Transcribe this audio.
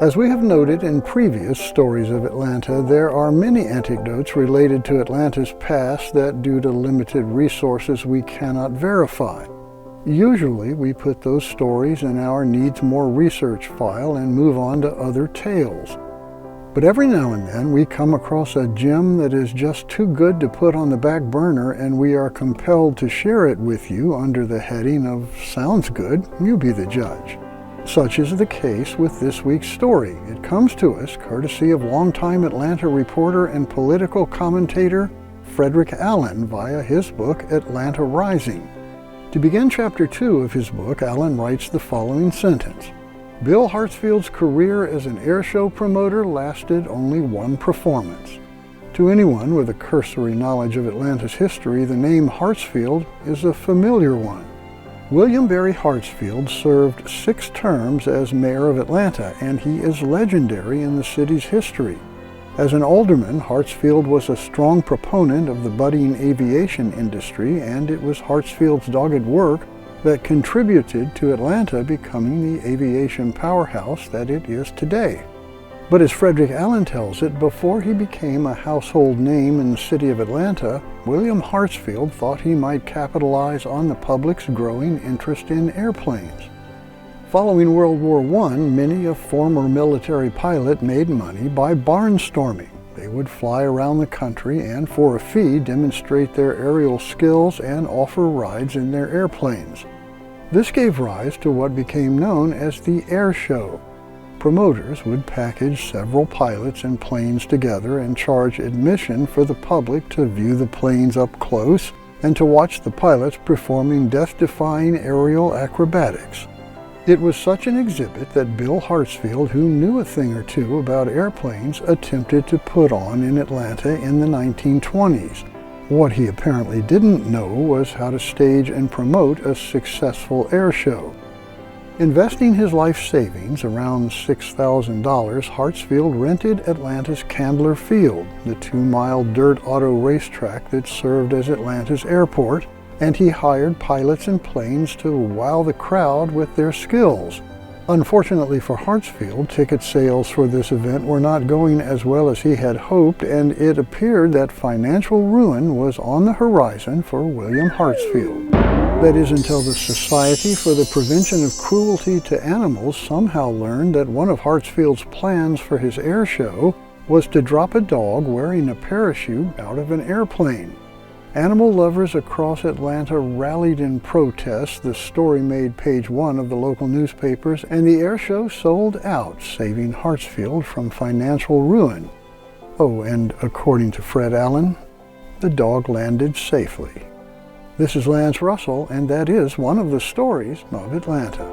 As we have noted in previous stories of Atlanta, there are many anecdotes related to Atlanta's past that, due to limited resources, we cannot verify. Usually, we put those stories in our Needs More Research file and move on to other tales. But every now and then, we come across a gem that is just too good to put on the back burner, and we are compelled to share it with you under the heading of Sounds Good, You Be the Judge. Such is the case with this week's story. It comes to us courtesy of longtime Atlanta reporter and political commentator Frederick Allen via his book Atlanta Rising. To begin Chapter 2 of his book, Allen writes the following sentence: Bill Hartsfield's career as an airshow promoter lasted only one performance. To anyone with a cursory knowledge of Atlanta's history, the name Hartsfield is a familiar one. William Barry Hartsfield served 6 terms as mayor of Atlanta, and he is legendary in the city's history. As an alderman, Hartsfield was a strong proponent of the budding aviation industry, and it was Hartsfield's dogged work that contributed to Atlanta becoming the aviation powerhouse that it is today. But as Frederick Allen tells it, before he became a household name in the city of Atlanta, William Hartsfield thought he might capitalize on the public's growing interest in airplanes. Following World War I, many a former military pilot made money by barnstorming. They would fly around the country and, for a fee, demonstrate their aerial skills and offer rides in their airplanes. This gave rise to what became known as the air show. Promoters would package several pilots and planes together and charge admission for the public to view the planes up close and to watch the pilots performing death-defying aerial acrobatics. It was such an exhibit that Bill Hartsfield, who knew a thing or two about airplanes, attempted to put on in Atlanta in the 1920s. What he apparently didn't know was how to stage and promote a successful air show. Investing his life savings, around $6,000, Hartsfield rented Atlanta's Candler Field, the 2-mile dirt auto racetrack that served as Atlanta's airport, and he hired pilots and planes to wow the crowd with their skills. Unfortunately for Hartsfield, ticket sales for this event were not going as well as he had hoped, and it appeared that financial ruin was on the horizon for William Hartsfield. That is, until the Society for the Prevention of Cruelty to Animals somehow learned that one of Hartsfield's plans for his air show was to drop a dog wearing a parachute out of an airplane. Animal lovers across Atlanta rallied in protest. The story made page 1 of the local newspapers, and the air show sold out, saving Hartsfield from financial ruin. Oh, and according to Fred Allen, the dog landed safely. This is Lance Russell, and that is one of the stories of Atlanta.